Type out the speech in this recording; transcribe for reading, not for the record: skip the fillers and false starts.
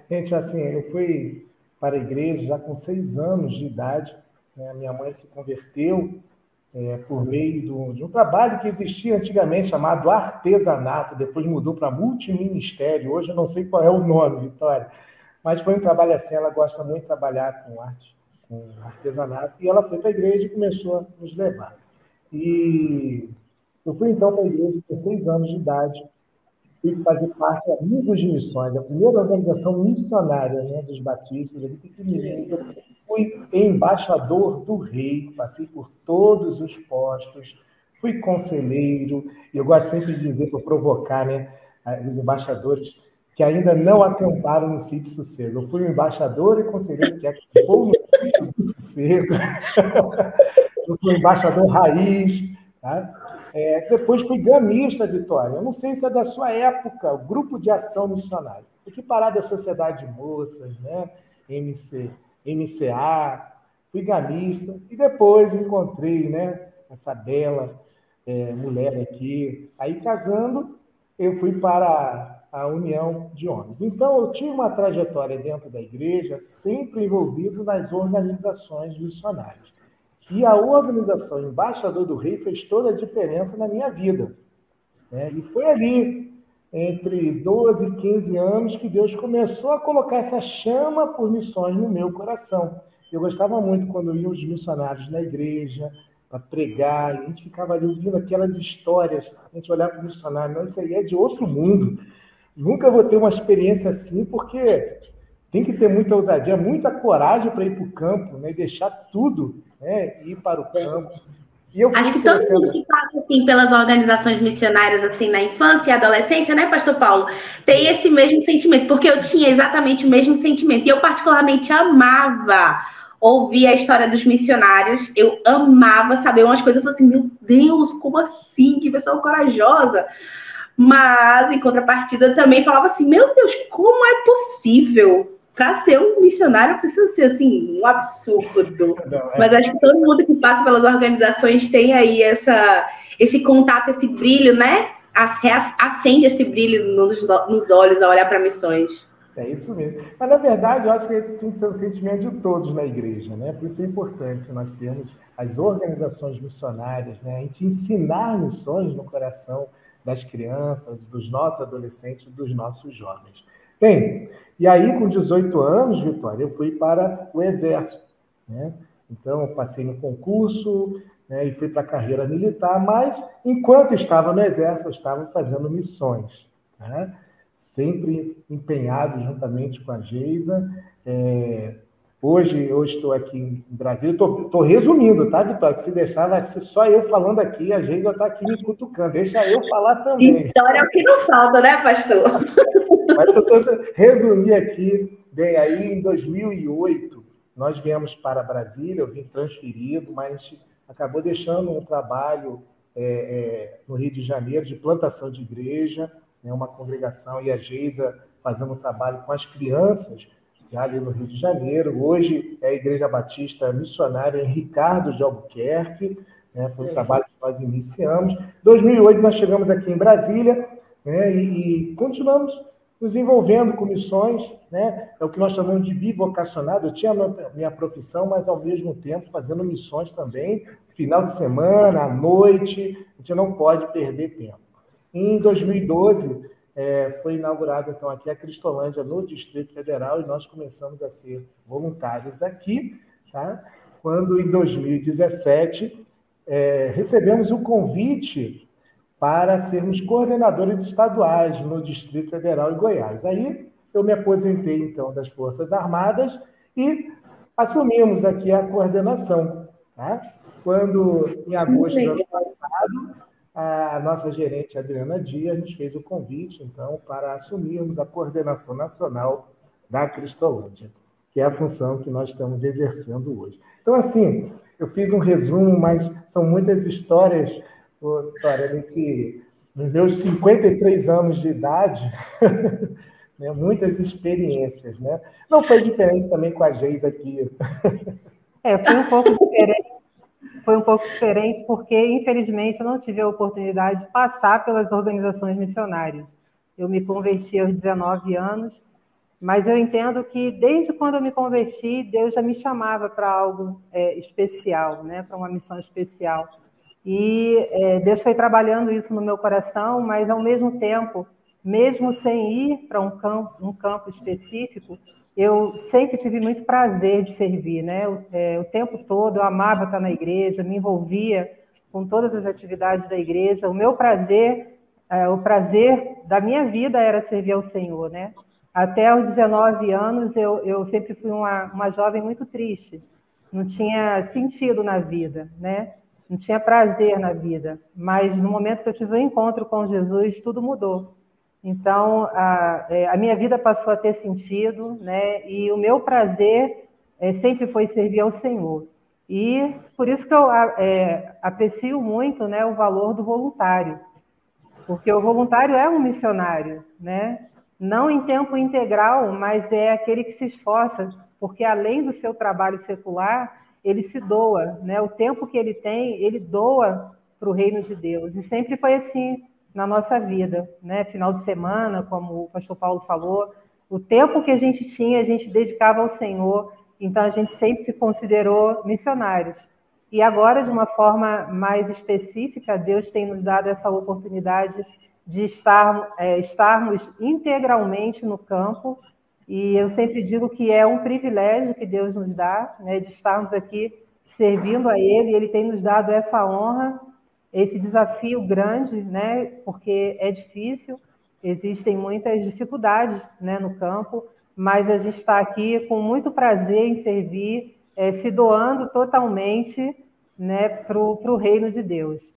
Gente, assim, eu fui para a igreja já com 6 anos de idade, né? Minha mãe se converteu por meio de um trabalho que existia antigamente chamado artesanato, depois mudou para multiministério, hoje eu não sei qual é o nome, Vitória, mas foi um trabalho assim, ela gosta muito de trabalhar com arte, com artesanato, e ela foi para a igreja e começou a nos levar. E eu fui então para a igreja com 6 anos de idade, fui fazer parte de Amigos de Missões, a primeira organização missionária, né, dos batistas, ali pequenininho. Fui embaixador do rei, passei por todos os postos, fui conselheiro, e eu gosto sempre de dizer, para provocar, né, os embaixadores que ainda não acamparam no sítio Sossego. Eu fui um embaixador e conselheiro que acampou no sítio do Sossego. Eu sou embaixador raiz, tá? Depois fui gamista, Vitória. Eu não sei se é da sua época, o Grupo de Ação Missionária. Equiparado à Sociedade de Moças, né? MCA, fui gamista. E depois encontrei, né, essa bela mulher aqui. Aí, casando, eu fui para a União de Homens. Então, eu tinha uma trajetória dentro da igreja, sempre envolvido nas organizações missionárias. E a organização Embaixador do Rei fez toda a diferença na minha vida, né? E foi ali, entre 12 e 15 anos, que Deus começou a colocar essa chama por missões no meu coração. Eu gostava muito quando iam os missionários na igreja para pregar, e a gente ficava ali ouvindo aquelas histórias, a gente olhava para o missionário, não, isso aí é de outro mundo. Nunca vou ter uma experiência assim, porque tem que ter muita ousadia, muita coragem para ir para o campo, né? Deixar tudo, né? Ir para o campo. E eu Acho fui que todo mundo crescendo que assim. passa assim, pelas organizações missionárias assim na infância e adolescência, né, Pastor Paulo, tem esse mesmo sentimento, porque eu tinha exatamente o mesmo sentimento. E eu particularmente amava ouvir a história dos missionários. Eu amava saber umas coisas. Eu falei assim, meu Deus, como assim? Que pessoa corajosa. Mas, em contrapartida, eu também falava assim, meu Deus, como é possível? Para ser um missionário precisa ser assim um absurdo. Não, Mas acho que todo mundo que passa pelas organizações tem aí esse contato, esse brilho, né? Acende esse brilho nos olhos ao olhar para missões. é isso mesmo. Mas, na verdade, eu acho que esse tinha que ser o sentimento de todos na igreja, né? Por isso é importante nós termos as organizações missionárias, né? A gente ensinar missões no coração das crianças, dos nossos adolescentes, dos nossos jovens. Bem, e aí, com 18 anos, Vitória, eu fui para o Exército, né? Então, eu passei no concurso, né, e fui para a carreira militar, mas, enquanto estava no Exército, eu estava fazendo missões, né? Sempre empenhado juntamente com a Geisa. Hoje eu estou aqui em Brasília, estou resumindo, tá, Vitória? Que se deixar, vai ser só eu falando aqui, a Geisa está aqui me cutucando. Deixa eu falar também. História é o que não falta, né, pastor? Mas eu estou resumir aqui. Bem, aí em 2008, nós viemos para Brasília, eu vim transferido, mas acabou deixando um trabalho no Rio de Janeiro de plantação de igreja, né, uma congregação, e a Geisa fazendo um trabalho com as crianças, já ali no Rio de Janeiro. Hoje é a Igreja Batista Missionária em Ricardo de Albuquerque, né, foi um trabalho que nós iniciamos. Em 2008 nós chegamos aqui em Brasília, né, e continuamos nos envolvendo com missões, né? É o que nós chamamos de bivocacionado. Eu tinha a minha profissão, mas ao mesmo tempo fazendo missões também, final de semana, à noite, a gente não pode perder tempo. Em 2012, foi inaugurada então aqui a Cristolândia no Distrito Federal e nós começamos a ser voluntários aqui, tá? Quando em 2017 recebemos o convite para sermos coordenadores estaduais no Distrito Federal e Goiás. Aí eu me aposentei, então, das Forças Armadas e assumimos aqui a coordenação. Tá? Quando, em agosto do ano passado, a nossa gerente Adriana Dias nos fez o convite, então, para assumirmos a coordenação nacional da Cristolândia, que é a função que nós estamos exercendo hoje. Então, assim, eu fiz um resumo, mas são muitas histórias, Vitória, nos meus 53 anos de idade, né, muitas experiências, né? Não foi diferente também com a Geis aqui. Foi um pouco diferente porque, infelizmente, eu não tive a oportunidade de passar pelas organizações missionárias. Eu me converti aos 19 anos mas eu entendo que desde quando eu me converti, Deus já me chamava para algo especial, né? Para uma missão especial. E Deus foi trabalhando isso no meu coração, mas ao mesmo tempo, mesmo sem ir para um campo específico, eu sempre tive muito prazer de servir, né? O tempo todo eu amava estar na igreja, me envolvia com todas as atividades da igreja. O meu prazer, o prazer da minha vida era servir ao Senhor, né? Até aos 19 anos, eu sempre fui uma jovem muito triste. Não tinha sentido na vida, né? Não tinha prazer na vida. Mas no momento que eu tive um encontro com Jesus, tudo mudou. Então, a minha vida passou a ter sentido, né? E o meu prazer sempre foi servir ao Senhor. E por isso que eu aprecio muito, né, o valor do voluntário. Porque o voluntário é um missionário, né? Não em tempo integral, mas é aquele que se esforça, porque além do seu trabalho secular, ele se doa, né? O tempo que ele tem, ele doa para o reino de Deus. E sempre foi assim na nossa vida, né? Final de semana, como o pastor Paulo falou, o tempo que a gente tinha, a gente dedicava ao Senhor, então a gente sempre se considerou missionários. E agora, de uma forma mais específica, Deus tem nos dado essa oportunidade de estarmos integralmente no campo, e eu sempre digo que é um privilégio que Deus nos dá, né, de estarmos aqui servindo a Ele, e Ele tem nos dado essa honra, esse desafio grande, né, porque é difícil, existem muitas dificuldades, né, no campo, mas a gente está aqui com muito prazer em servir, se doando totalmente, né, para o reino de Deus.